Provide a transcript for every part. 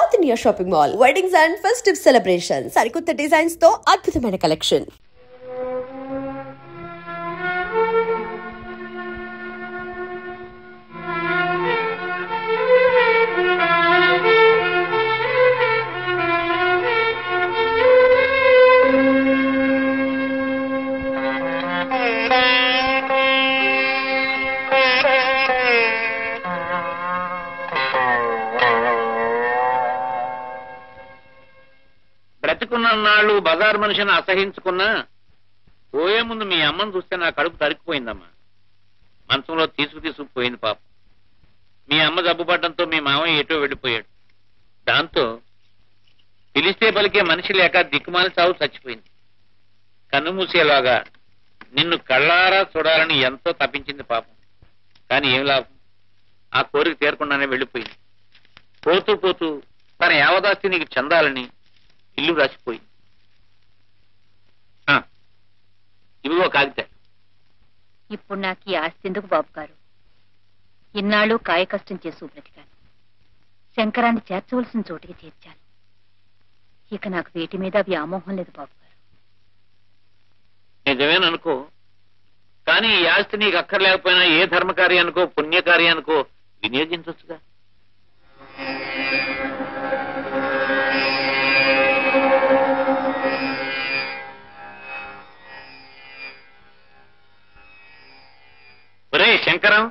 South India Shopping Mall. Weddings and festive celebrations. సరికొత్త designs తో అద్భుతమైన కలెక్షన్. బ్రతుకున్నాళ్ళు బజార్ మనిషిని అసహించుకున్నా పోయే ముందు మీ అమ్మను చూస్తే నా కడుపు తరికిపోయిందమ్మా. మంచంలో తీసుకుపోయింది పాపం. మీ అమ్మ జబ్బుపడడంతో మీ మామయ్య ఎటో వెళ్ళిపోయాడు. దాంతో పిలిస్తే పలికే మనిషి లేక దిక్కుమాలి చావు చచ్చిపోయింది. కన్ను మూసేలాగా నిన్ను కళ్ళారా చూడాలని ఎంతో తప్పించింది పాపం. కానీ ఏం లాభం, ఆ కోరిక తీరకుండానే వెళ్ళిపోయింది. పోతూ పోతూ తన యావదాస్తి నీకు చెందాలని ఇల్లు రాసిపోయింది. ఇవిగో కాగితాలు. ఇప్పుడు నాకు ఈ ఆస్తి ఎందుకు బాబు గారు? ఇన్నాళ్ళు కాయ కష్టం చేసి బ్రతికాను. శంకరాన్ని చేర్చవలసిన చోటికి చేర్చాను. ఇక నాకు వీటి మీద వ్యామోహం లేదు బాబు గారు. నిజమేననుకో, కానీ ఈ ఆస్తి నీకు అక్కర్లేకపోయినా ఏ ధర్మకార్యానికో పుణ్యకార్యానికో వినియోగించవచ్చుగా. ఒరే శంకరం,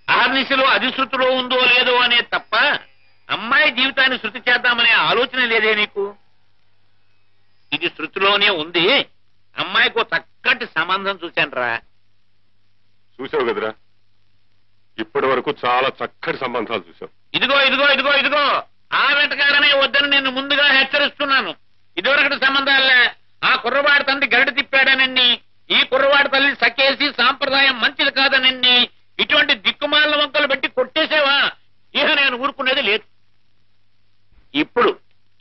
అహర్నిశలో అది శృతిలో ఉందో లేదో అనే తప్ప అమ్మాయి జీవితాన్ని శృతి చేద్దామనే ఆలోచన లేదే నీకు? ఇది శృతిలోనే ఉంది. అమ్మాయికి చక్కటి సంబంధం చూశానురా. చూసావు కదరా, ఇప్పటి వరకు చాలా చక్కటి సంబంధాలు చూసావు. ఇదిగో ఇదిగో ఇదిగో ఇదిగో ఆ వెంటకాడనే వద్దని నేను ముందుగా హెచ్చరిస్తున్నాను. ఇదివరకటి సంబంధాలే. ఆ కుర్రవాడి తండ్రి గరిట తిప్పాడనండి, ఈ కుర్రవాడి తల్లి సకేసి సాంప్రదాయం మంచిది కాదనండి, ఇటువంటి దిక్కుమాల వంకలు పెట్టి కొట్టేసేవా? ఇహ నేను ఊరుకునేది లేదు. ఇప్పుడు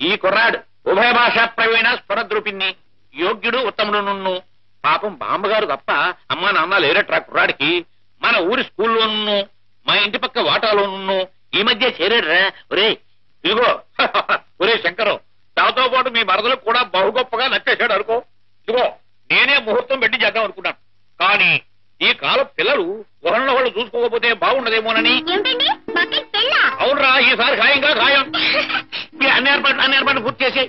ఈ కుర్రాడు ఉభయ భాషా ప్రవీణ స్వరద్రూపిణి, యోగ్యుడు ఉత్తముడు. నున్ను పాపం బామ్మగారు తప్ప అమ్మా నాన్న లేరట్రా కుర్రాడికి. మన ఊరి స్కూల్లోను మా ఇంటి పక్క వాటాలోను ఈ మధ్య చేరాడురా. ఒరే ఇదిగో ఒరే శంకరం, దాంతో పాటు మీ మరదలకు కూడా బహు గొప్పగా నచ్చేశాడు అనుకో. ఇదిగో నేనే ముహూర్తం పెట్టి చేద్దాం అనుకున్నాను. కానీ ఈ కాలం పిల్లలు ఒకరిని వాళ్ళు చూసుకోకపోతే బాగుండదేమోనని. అవునరా, ఈసారి ఖాయంగా ఖాయం. అన్ని ఏర్పాట్లు పూర్తి చేసి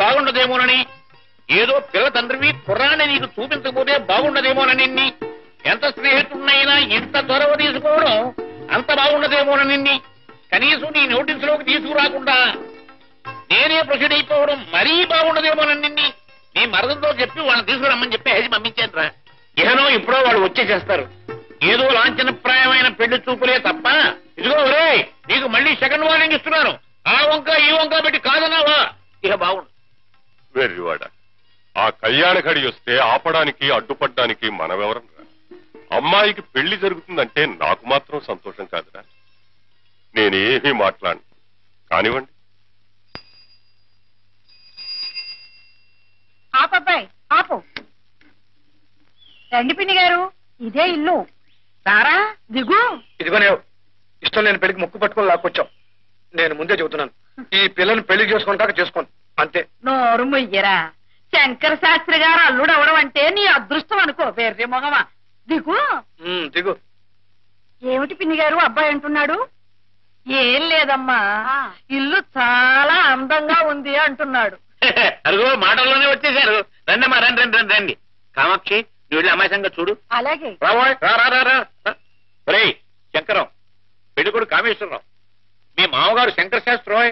బాగుండదేమోనని. ఏదో పిల్ల తండ్రివి కుర్రాన్ని నీకు చూపించకపోతే బాగుండదేమోనని. ఎంత స్నేహితుడినైనా ఇంత చొరవ తీసుకోవడం అంత బాగుండదేమోనని. కనీసం నీ నోటీసులోకి తీసుకురాకుండా నేనే ప్రొసీడ్ అయిపోవడం మరీ బాగుండదేమోనని నీ మరదలతో చెప్పి వాళ్ళని తీసుకురమ్మని చెప్పి హెజ్ పంపించాను రా. ఇహనో ఇప్పుడో వాళ్ళు వచ్చేసేస్తారు. ఏదో లాంఛనప్రాయమైన పెళ్లి చూపులే తప్ప. ఇదిగో ఒరే, నీకు మళ్ళీ సెకండ్ వార్నింగ్ ఇస్తున్నాను. ఆ వంక ఈ వంక పెట్టి కాదన్నావా ఇక బాగుండు. వెర్రివాడ, ఆ కళ్యాణ గడి వస్తే ఆపడానికి అడ్డుపడ్డానికి మనమెవరం రా? అమ్మాయికి పెళ్లి జరుగుతుందంటే నాకు మాత్రం సంతోషం కాదురా. నేనేమీ మాట్లాడను. కానివ్వండి. ఆపబ్బాయి ఆపు. రండి పిన్ని గారు, ఇదే ఇల్లు. సారా దిగు. ఇదిగోనే ఇష్టం లేని పెళ్లికి ముక్కు పట్టుకొని లాక్కొచ్చావు. నేను ముందే చెబుతున్నాను, ఈ పిల్లని పెళ్లి చేసుకుంటాక చేసుకోను అంతే. నోరు ముయ్యరా. శంకర శాస్త్రి గారు అల్లుడు అవడం అంటే నీ అదృష్టం అనుకో. వేరే మొగమా, దిగు. దిగు. ఏమిటి పిన్ని గారు అబ్బాయి అంటున్నాడు? ఏం లేదమ్మా, ఇల్లు చాలా అందంగా ఉంది అంటున్నాడు. అదిగో మాటల్లోనే వచ్చేసారు. రండమ్మా, రండి రండి రండి రండి. కామాక్షి, నువ్వు వెళ్ళి అమ్మాయిసంగా చూడు. అలాగే. రే శంకరం, పెళ్ళికొడు కామేశ్వరరావు, మీ మామగారు శంకర శాస్త్రి.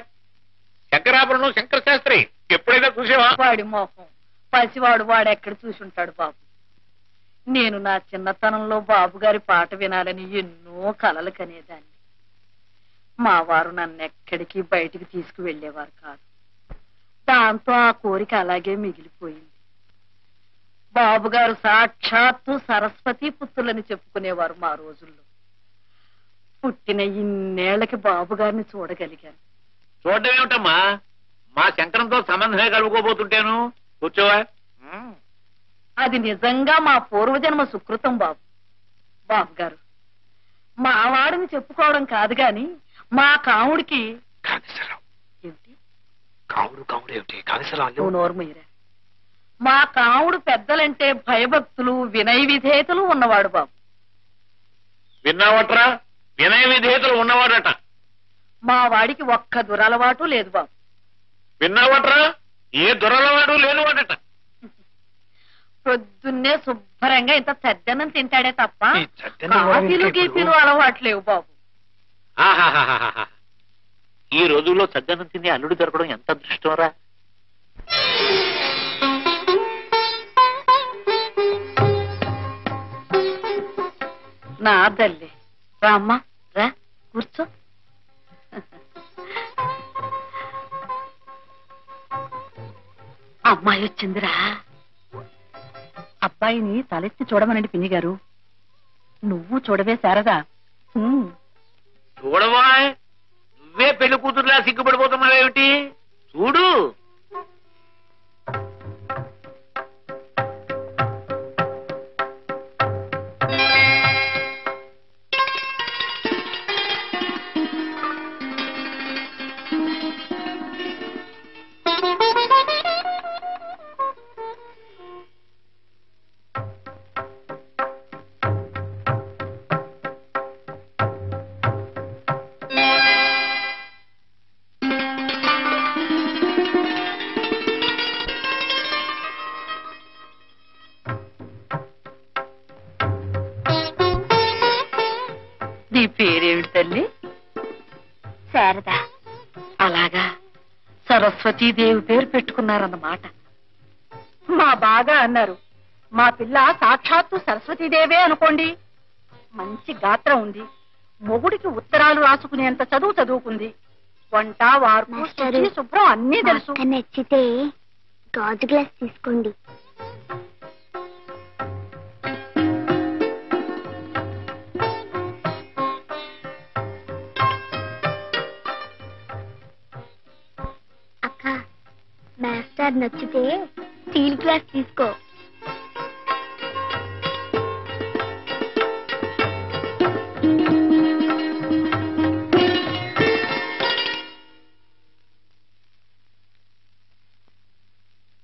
శంకరాభరణం శంకర శాస్త్రి. ఎప్పుడైనా చూసేవా? వాడి మోహం పసివాడు, వాడెక్కడ చూసుంటాడు బాబు. నేను నా చిన్నతనంలో బాబు గారి పాట వినాలని ఎన్నో కలలు కనేదాన్ని. మా వారు నన్ను ఎక్కడికి బయటికి తీసుకువెళ్లేవారు కాదు. దాంతో ఆ కోరిక అలాగే మిగిలిపోయింది. బాబుగారు సాక్షాత్తు సరస్వతి పుత్రులని చెప్పుకునేవారు మా రోజుల్లో. పుట్టిన ఇన్నేళ్లకి బాబుగారిని చూడగలిగాను. చూడడం ఏమిటమ్మా, మా శంకరంతో సంబంధమే కలుపుకోబోతుంటాను. కూర్చోవా. అది నిజంగా మా పూర్వజన్మ సుకృతం బాబు. బాబు గారు, మా వాడిని చెప్పుకోవడం కాదు గాని మా కాముడికి కావుడు కావుడు ఏమిటి కాళేశ్వరం నువ్వు నోరు మీరా. మా కావుడు పెద్దలంటే భయభక్తులు వినయ విధేయతలు ఉన్నవాడు బాబు. విన్నావట్రా? వినయ విధేయతలు ఉన్నవాడట. మా వాడికి ఒక్క దురలవాటు లేదు బాబు. విన్నావట్రా? ఏ దురలవాడు లేనివాడట. పొద్దున్నే శుభ్రంగా ఇంత సద్దన్నం తింటాడే తప్ప ఈ సద్దన్నం కూడా కాఫీలు ఇంకే గీఫీలు ఇప్పుడు. అలవాట్లేవు బాబు. ఆహాహాహాహా. ఈ రోజుల్లో సద్దన్నం తిని అల్లుడు దొరకడం ఎంత అదృష్టంరా. నా తల్లి రామ్మా, రా కూర్చో. అమ్మాయి వచ్చిందిరా. అబ్బాయిని తలెత్తి చూడమనండి పిన్ని గారు. నువ్వు చూడవే శారదా. చూడవా, నువ్వే పెళ్లి కూతురులా సిగ్గుపడిపోతున్నావేమిటి? చూడు. నీ పేరేమిటి తల్లి? శారదా. అలాగా, సరస్వతీదేవి పేరు పెట్టుకున్నారన్నమాట. మా బాగా అన్నారు. మా పిల్ల సాక్షాత్తు సరస్వతీదేవే అనుకోండి. మంచి గాత్రం ఉంది. మొగుడికి ఉత్తరాలు రాసుకునేంత చదువు చదువుకుంది. వంట వార్పు మాస్టారు, శుచి, శుభ్రం అన్నీ తెలుసు. అక్క నచ్చితే గాజు గ్లాస్ తీసుకోండి. అక్క మాస్టర్ నచ్చితే స్టీల్ గ్లాస్ తీసుకో.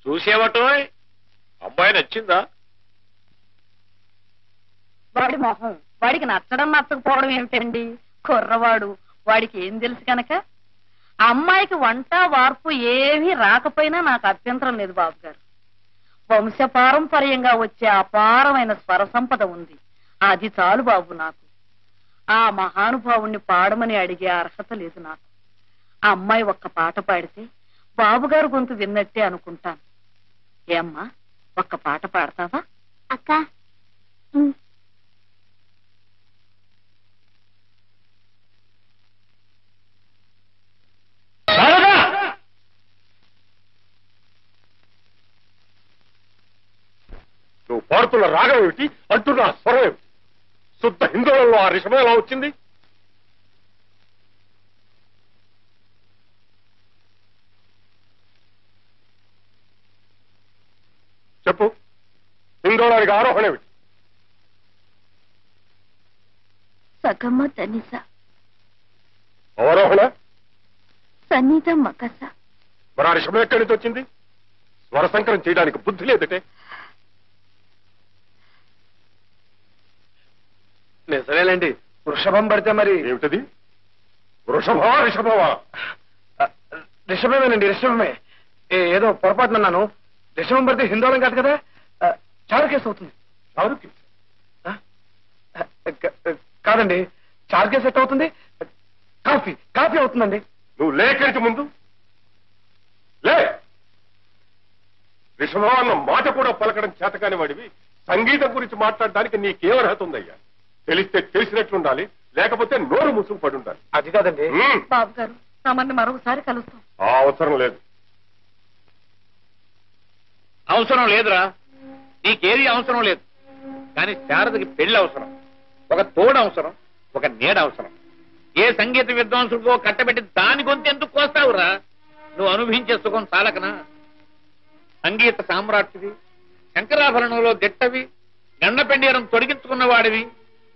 చూసేవటో అమ్మాయి నచ్చిందా? వాడి మొహం వాడికి నచ్చడం నచ్చకపోవడం ఏమిటండి? కుర్రవాడు, వాడికి ఏం తెలుసు కనుక. అమ్మాయికి వంట వార్పు ఏమీ రాకపోయినా నాకు అభ్యంతరం లేదు బాబు గారు. వంశపారంపర్యంగా వచ్చే అపారమైన స్వర సంపద ఉంది. అది చాలు బాబు నాకు. ఆ మహానుభావుణ్ణి పాడమని అడిగే అర్హత లేదు నాకు. ఆ అమ్మాయి ఒక్క పాట పాడితే బాబుగారు గొంతు విన్నట్టే అనుకుంటాను. ఏమ్మా, ఒక్క పాట పాడతావా? అక్క ఉమ్. నువ్వు పాడుతున్న రాగం ఏమిటి, అంటున్న స్వరం ఏమిటి? శుద్ధ హిందువులలో ఆ రిషభం ఎలా వచ్చింది? చెప్పు, హిందోళానికి ఆరోహణ ఏమిటి? సగమ తనిస అవరోహణ సన్నిధ మకస. మరి ఆ రిషభం ఎక్కడి నుంచి వచ్చింది? స్వర సంకరం చేయడానికి బుద్ధి లేదటే. నిజమేలేండి, వృషభం పడితే మరి ఏమిటది? వృషభమా రిషభమా? రిషభమేనండి, రిషభమే. ఏదో పొరపాటునన్నాను. రిషభం పడితే హిందోళం కాదు కదా, చారుకేసు అవుతుంది. చారుకి కాదండి, చారుకేసు ఎట్ అవుతుంది? కాఫీ కాఫీ అవుతుందండి. నువ్వు లేఖరికి ముందు లే. రిషభం అన్న మాట కూడా పలకడం చేతకాని వాడివి సంగీతం గురించి మాట్లాడడానికి నీకేం అర్హత ఉందయ్యా? తెలిస్తే తెలిసినట్లుండాలి, లేకపోతే నోరు ముసుగు పడి ఉండాలి. అది కాదండి. బాబు గారు, తమని మరొకసారి కలుస్తాం. ఆ అవసరం లేదు. అవసరం లేదురా, నీకేది అవసరం లేదు. కానీ శారదకి పెళ్లి అవసరం, ఒక తోడు అవసరం, ఒక నీడ అవసరం. ఏ సంగీత విద్వాంసుడికో కట్టబెట్టి దాని గొంతు ఎందుకు కోస్తావురా? నువ్వు అనుభవించే సుఖం చాలకనా? సంగీత సామ్రాట్టివి, శంకరాభరణంలో దిట్టవి, గండపెండీరం తొడిగించుకున్న వాడివి.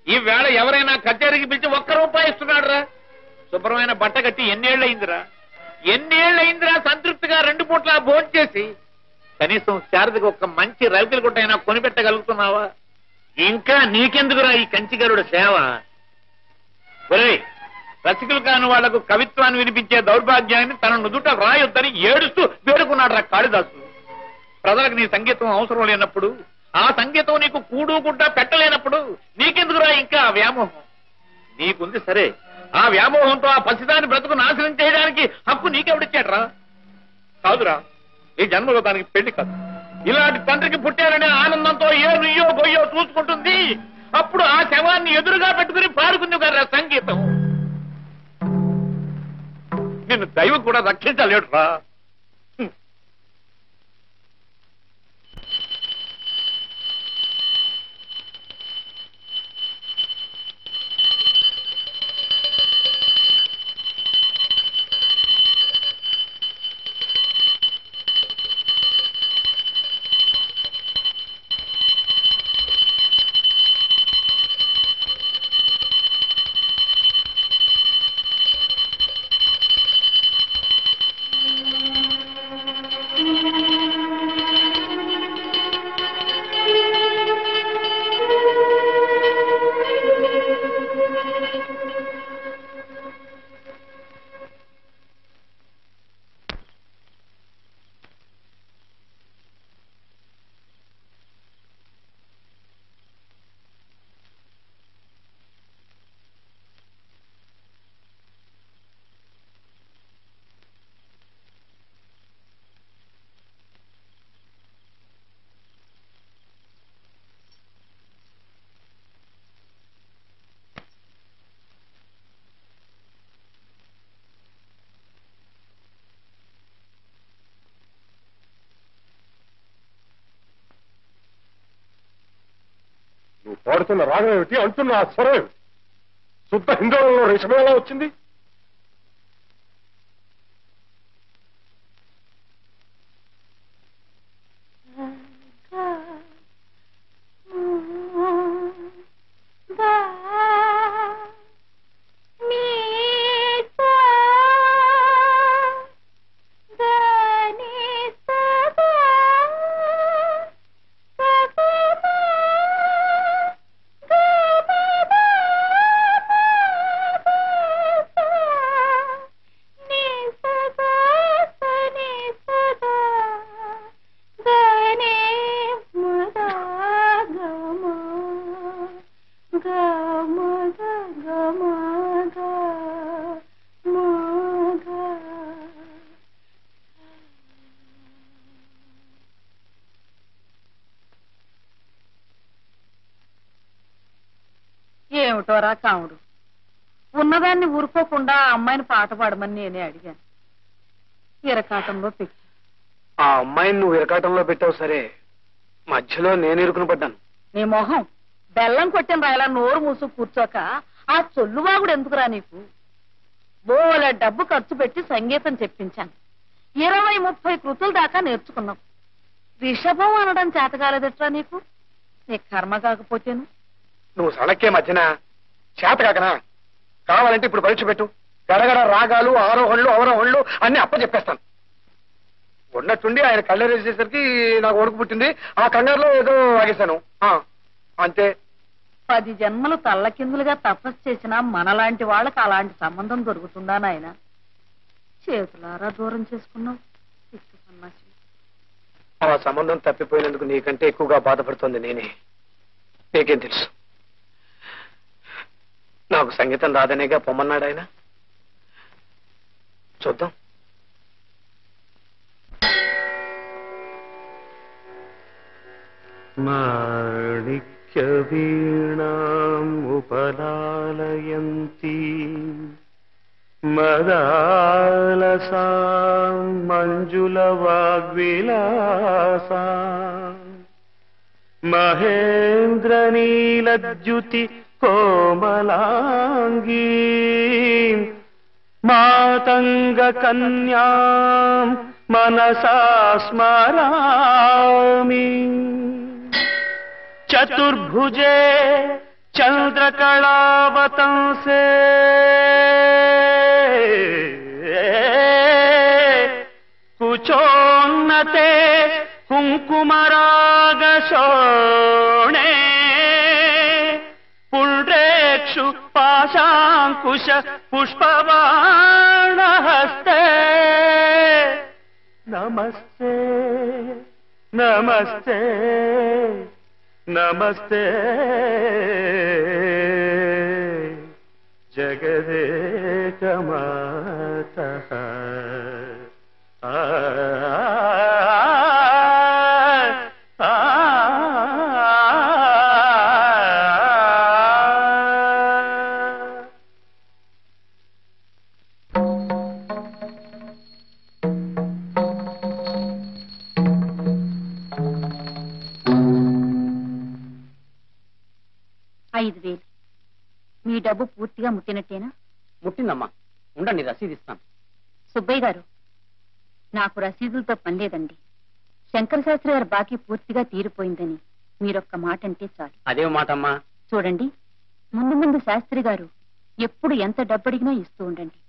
ఈ వేళ ఎవరైనా కచేరీకి పిలిచి 1 రూపాయి ఇస్తున్నాడు రా. శుభ్రమైన బట్ట కట్టి ఎన్నేళ్లయిందిరా? ఎన్నేళ్ళయిందిరా సంతృప్తిగా 2 పూట్ల భోంచేసి కనీసం శారదకి ఒక మంచి రవికల గుట్టైనా కొనిపెట్టగలుగుతున్నావా? ఇంకా నీకెందుకురా ఈ కంచిగరుడు సేవ? ఒరేయ్, రసికులు కాని వాళ్లకు కవిత్వాన్ని వినిపించే దౌర్భాగ్యాన్ని తన నుదుట రాయొద్దని ఏడుస్తూ వేడుకున్నాడు రా కాళిదాసు. ప్రజలకు నీ సంగీతం అవసరం లేనప్పుడు, ఆ సంగీతం నీకు కూడు గుడ్డ పెట్టలేనప్పుడు నీకెందుకురా ఇంకా ఆ వ్యామోహం? నీకుంది సరే, ఆ వ్యామోహంతో ఆ పసిదాని బ్రతుకు నాశనం చేయడానికి హక్కు నీకెవడిచ్చాడ్రా? కాదురా, ఈ జన్మలో దానికి పెళ్లి కాదు. ఇలాంటి తండ్రికి పుట్టారనే ఆనందంతో ఏ నుయ్యో గొయ్యో చూసుకుంటుంది. అప్పుడు ఆ శవాన్ని ఎదురుగా పెట్టుకుని పాడుకుంది కదా సంగీతం. నిన్ను దైవం కూడా రక్షించలేడురా. నువ్వు పాడుతున్న రాగం ఏమిటి, అంటున్న ఆ స్వరం ఏమిటి? శుద్ధ హిందోళంలో రేషమే ఎలా వచ్చింది? ఏమిటోరా కాముడు, ఉన్నదాన్ని ఊరుకోకుండా ఆ అమ్మాయిని పాట పాడమని నేనే అడిగాను. ఇరకాటంలో పెట్టి ఆ అమ్మాయిని నువ్వు ఇరకాటంలో పెట్టావు సరే, మధ్యలో నేను ఇరుకుని పడ్డాను. నీ మొహం బెల్లం కొట్టిన రాయలా నోరు మూసు కూర్చోక ఆ చొల్లువాగుడు ఎందుకురా నీకు? బోల డబ్బు ఖర్చు పెట్టి సంగీతం చెప్పించాను. 20-30 కృతుల దాకా నేర్చుకున్నావు. రిషభం అనడం చేతగాలదట్రా నీకు? నీ కర్మ కాకపోతేను. నువ్వు సడక్కే మధ్యన చేత కాకనా? కావాలంటే ఇప్పుడు పరీక్ష పెట్టు. గడగడ రాగాలు, ఆరోహణలు, అవరోహణలు అన్ని అప్పచెప్పేస్తాను. ఉన్నట్టుండి ఆయన కళ్ళేసేసరికి నాకు వణుకు పుట్టింది. ఆ కంగారులో ఏదో ఆగేశాను, అంతే. 10 జన్మలు తల్లకిందులుగా తపస్సు చేసినా మనలాంటి వాళ్ళకి అలాంటి సంబంధం దొరుకుతుందా నాయన? చేతులారా దూరం చేసుకున్నావు. ఆ సంబంధం తప్పిపోయినందుకు నీకంటే ఎక్కువగా బాధపడుతోంది నేనే. నీకేం తెలుసు? నాకు సంగీతం రాదనేగా పొమ్మన్నాడు ఆయన. చూద్దాం. మాణిక్య వీణాం ఉపలాలయంతి మదాలసాం మంజుల వాగ్విలాసాం మహేంద్రనీలద్యుతి కోమలాంగీ మాతంగ కన్యాం మనసా స్మరామి చతుర్భుజే చంద్రకళావతంసే కుచోన్నతే కుంకుమరాగ శోణే పుండ్రేక్షు పాశాంకుశ పుష్పబాణహస్తే నమస్తే నమస్తే నమస్తే జగదేకమాతః మీ డబ్బు పూర్తిగా ముట్టినట్టేనా? ముట్టిందమ్మా, ఉండండి రసీదు ఇస్తాను. సుబ్బయ్య గారు, నాకు రసీదులతో పని లేదండి. శంకర శాస్త్రి గారి బాకీ పూర్తిగా తీరిపోయిందని మీరొక్క మాట అంటే చాలు. అదేం మాటమ్మా? చూడండి, ముందు ముందు శాస్త్రి గారు ఎప్పుడు ఎంత డబ్బు అడిగినా ఇస్తూ ఉండండి.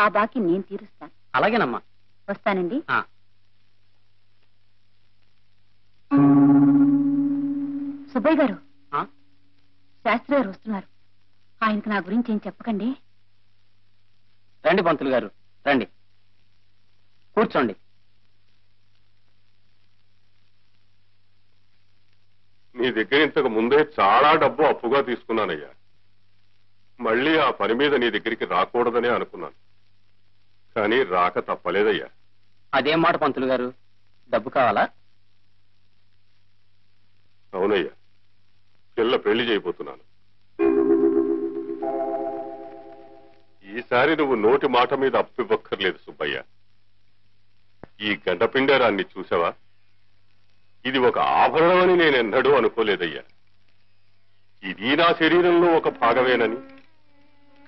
ఆ బాకీ నేను తీరుస్తాను. అలాగేనమ్మా. వస్తానండి. సుబ్బయ్య గారు, శాస్త్రి గారు వస్తున్నారు. ఆయనకు నా గురించి ఏం చెప్పకండి. రండి పంతులు గారు, రండి, కూర్చోండి. నీ దగ్గర ఇంతకు ముందే చాలా డబ్బు అప్పుగా తీసుకున్నానయ్యా. మళ్ళీ ఆ పని మీద నీ దగ్గరికి రాకూడదనే అనుకున్నాను, కానీ రాక తప్పలేదయ్యా. అదేం మాట పంతులు గారు, డబ్బు కావాలా? అవునయ్యా, పిల్ల పెళ్లి చేయబోతున్నాను. ఈసారి నువ్వు నోటి మాట మీద అప్పు ఇవ్వక్కర్లేదు సుబ్బయ్య. ఈ గంటపిండరాన్ని చూసావా? ఇది ఒక ఆభరణం అని నేనెన్నడూ అనుకోలేదయ్యా. ఇది నా శరీరంలో ఒక భాగమేనని,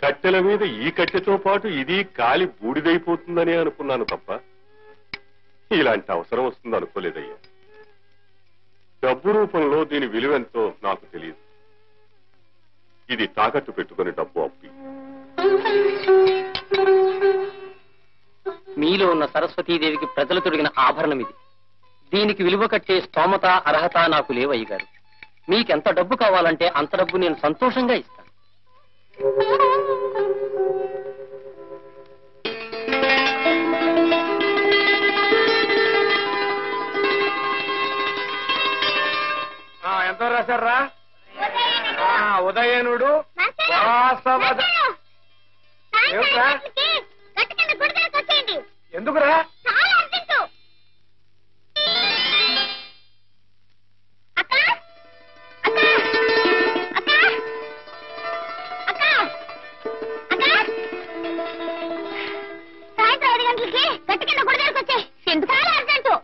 కట్టెల మీద ఈ కట్టెతో పాటు ఇది కాలి బూడిదైపోతుందని అనుకున్నాను తప్ప ఇలాంటి అవసరం వస్తుంది అనుకోలేదయ్యా. డబ్బు రూపంలో దీని విలువెంతో నాకు తెలియదు. ఇది తాకట్టు పెట్టుకుని డబ్బు అప్పు. మీలో ఉన్న సరస్వతీదేవికి ప్రజలు తొడిగిన ఆభరణం ఇది. దీనికి విలువ కట్టే స్తోమత అర్హత నాకు లేవయ్య గారు. మీకెంత డబ్బు కావాలంటే అంత డబ్బు నేను సంతోషంగా ఇస్తాను. ఎంత రాశారా? ఉదయనుడు వాసవద. ఎందుకురా? సాయంత్రం 5 గంటలకి గట్టి కింద గుడి దగ్గరకు వచ్చే. ఎందుకు అర్జెంటు?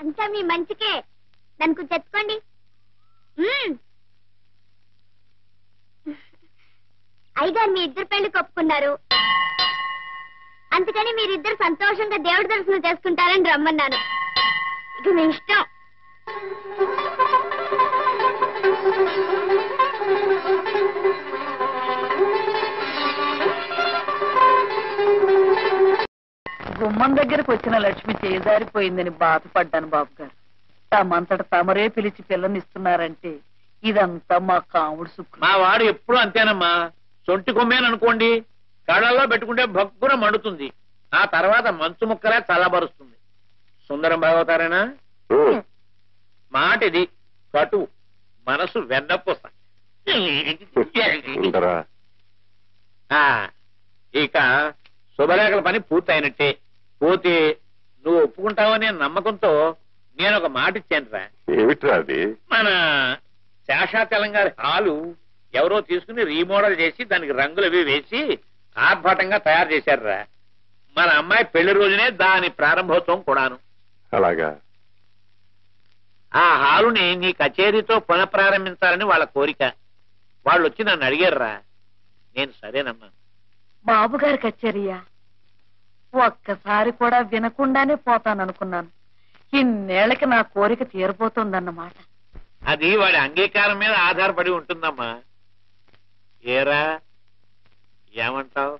అంతా మీ మంచికే. దానికి తెచ్చుకోండి. అయ్యగారు మీ ఇద్దరు పెళ్లి ఒప్పుకున్నారు, అందుకని మీరిద్దరు సంతోషంగా దేవుడి దర్శనం చేసుకుంటారని రమ్మన్నాను. ఇక మీ ఇష్టం. గుమ్మం దగ్గరకు వచ్చిన లక్ష్మి చేజారిపోయిందని బాధపడ్డాను బాబు గారు. తమంతట తమరే పిలిచి పిల్లనిస్తున్నారంటే ఇదంతా మా కాముడు సుఖం. మా వాడు ఎప్పుడు అంతేనమ్మా. సొంటి కొమ్మేననుకోండి, కళ్ళల్లో పెట్టుకుంటే భక్కున మండుతుంది, ఆ తర్వాత మంచు ముక్కలా చల్లబరుస్తుంది. సుందరం భాగవతారేనా? మాట ఇది కటు, మనసు వెన్నపూస. ఇక శుభలేఖల పని పూర్తయినట్టే. పోతే నువ్వు ఒప్పుకుంటావనే నమ్మకంతో నేను ఒక మాట ఇచ్చానురా. ఏమిట్రా అది? మన శేషాచలం గారి హాలు ఎవరో తీసుకుని రీమోడల్ చేసి దానికి రంగులవి వేసి ఆర్భాటంగా తయారు చేశారురా. మన అమ్మాయి పెళ్లి రోజునే దాని ప్రారంభోత్సవం కూడాను. అలాగా? ఆ హాలుని నీ కచేరీతో పునఃప్రారంభించాలని వాళ్ళ కోరిక. వాళ్ళు వచ్చి నన్ను అడిగారురా. నేను సరేనమ్మా. బాబు గారి కచేరియా? ఒక్కసారి కూడా వినకుండానే పోతాననుకున్నాను. ఇన్నేళ్లకి నా కోరిక తీరబోతోందన్నమాట. అది వాడి అంగీకారం మీద ఆధారపడి ఉంటుందమ్మా. ఏరా ఏమంటావు?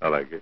అలాగే.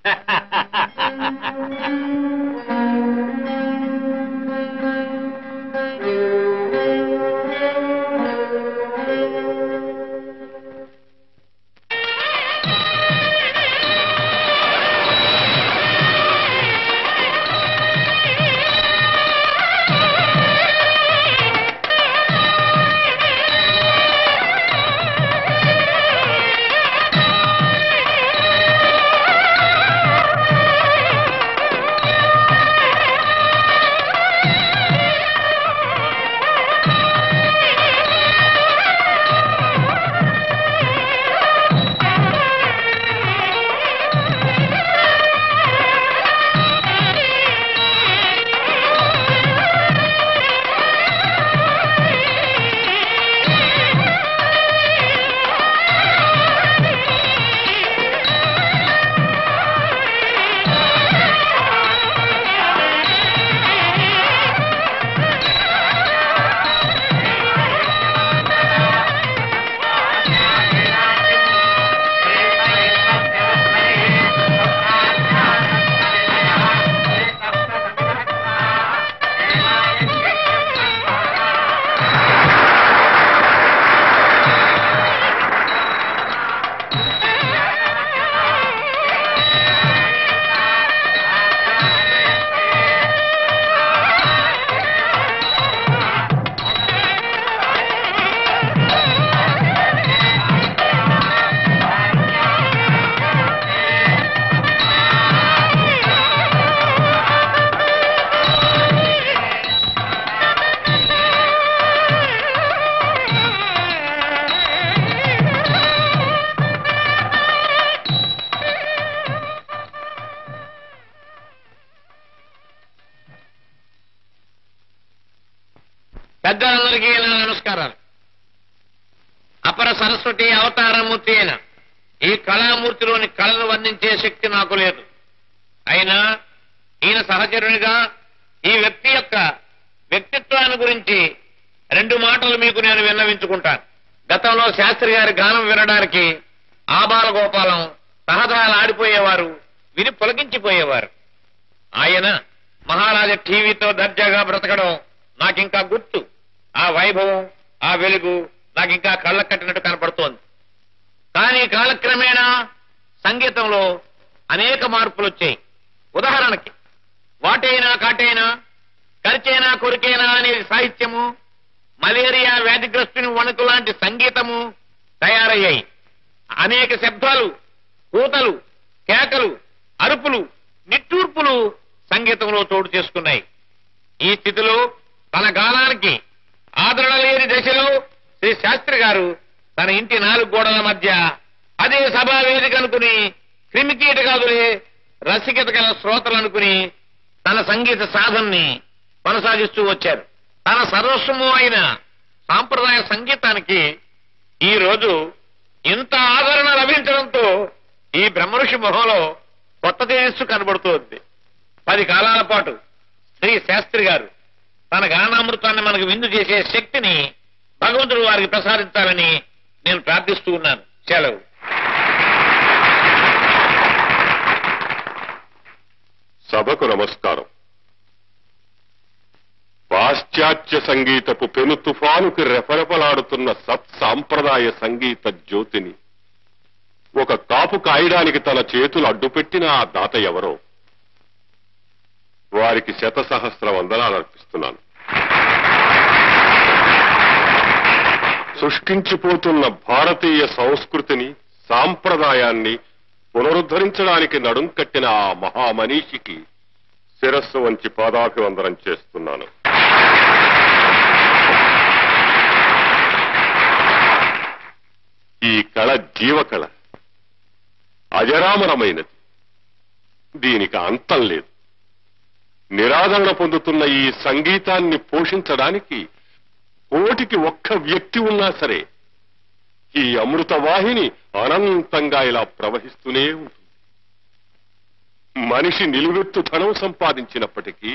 పెద్దలందరికీ నా నమస్కారాలు. అపర సరస్వతి అవతారమూర్తి అయిన ఈ కళామూర్తిలోని కళను వర్ణించే శక్తి నాకు లేదు. అయినా ఈయన సహచరునిగా ఈ వ్యక్తి యొక్క వ్యక్తిత్వాన్ని గురించి 2 మాటలు మీకు నేను విన్నవించుకుంటాను. గతంలో శాస్త్రి గారి గానం వినడానికి ఆబాలగోపాలం సహజాలు ఆడిపోయేవారు, విని పులకించిపోయేవారు. ఆయన మహారాజా టీవీతో దర్జాగా బ్రతకడం నాకింకా గుర్తు. ఆ వైభవం, ఆ వెలుగు నాకింకా కళ్ళ కట్టినట్టు కనపడుతోంది. కానీ కాలక్రమేణా సంగీతంలో అనేక మార్పులు వచ్చాయి. ఉదాహరణకి వాటైనా కాటైనా, కరిచైనా కొరికైనా అనేది సాహిత్యము, మలేరియా వ్యాధిగ్రస్తుని వణుకు లాంటి సంగీతము తయారయ్యాయి. అనేక శబ్దాలు, కూతలు, కేకలు, అరుపులు, నిట్టూర్పులు సంగీతంలో చోటు చేసుకున్నాయి. ఈ స్థితిలో తన గానానికి ఆదరణ లేని దశలో శ్రీ శాస్త్రి గారు తన ఇంటి 4 గోడల మధ్య అదే సభా వేదిక అనుకుని క్రిమికీటకాదులే రసికత గల శ్రోతలు అనుకుని తన సంగీత సాధనని కొనసాగిస్తూ వచ్చారు. తన సర్వస్వము అయిన సాంప్రదాయ సంగీతానికి ఈ రోజు ఇంత ఆదరణ లభించడంతో ఈ బ్రహ్మఋషి మొహంలో కొత్త తేజస్సు కనబడుతోంది. 10 కాలాల పాటు శ్రీ శాస్త్రి గారు తన గానామృతాన్ని మనకు విందు చేసే శక్తిని భగవంతుడు వారికి ప్రసాదించాలని నేను ప్రార్థిస్తూ ఉన్నాను. సెలవు. సభకు నమస్కారం. పాశ్చాత్య సంగీతపు పెను తుఫానుకి రెపరెపలాడుతున్న సత్సాంప్రదాయ సంగీత జ్యోతిని ఒక కాపు కాయడానికి తన చేతులు అడ్డుపెట్టిన ఆ దాత ఎవరో వారికి 100,000 వందనాలు అర్పిస్తున్నాను. సృష్టించిపోతున్న భారతీయ సంస్కృతిని సాంప్రదాయాన్ని పునరుద్ధరించడానికి నడుం కట్టిన ఆ మహామనీషికి శిరస్సు వంచి పాదాభివందనం చేస్తున్నాను. ఈ కళ జీవకళ, అజరామరమైనది. దీనికి అంతం లేదు. నిరాదరణ పొందుతున్న ఈ సంగీతాన్ని పోషించడానికి కోటికి ఒక్క వ్యక్తి ఉన్నా సరే ఈ అమృత వాహిని అనంతంగా ఇలా ప్రవహిస్తూనే ఉంటుంది. మనిషి నిలువెత్తు ధనం సంపాదించినప్పటికీ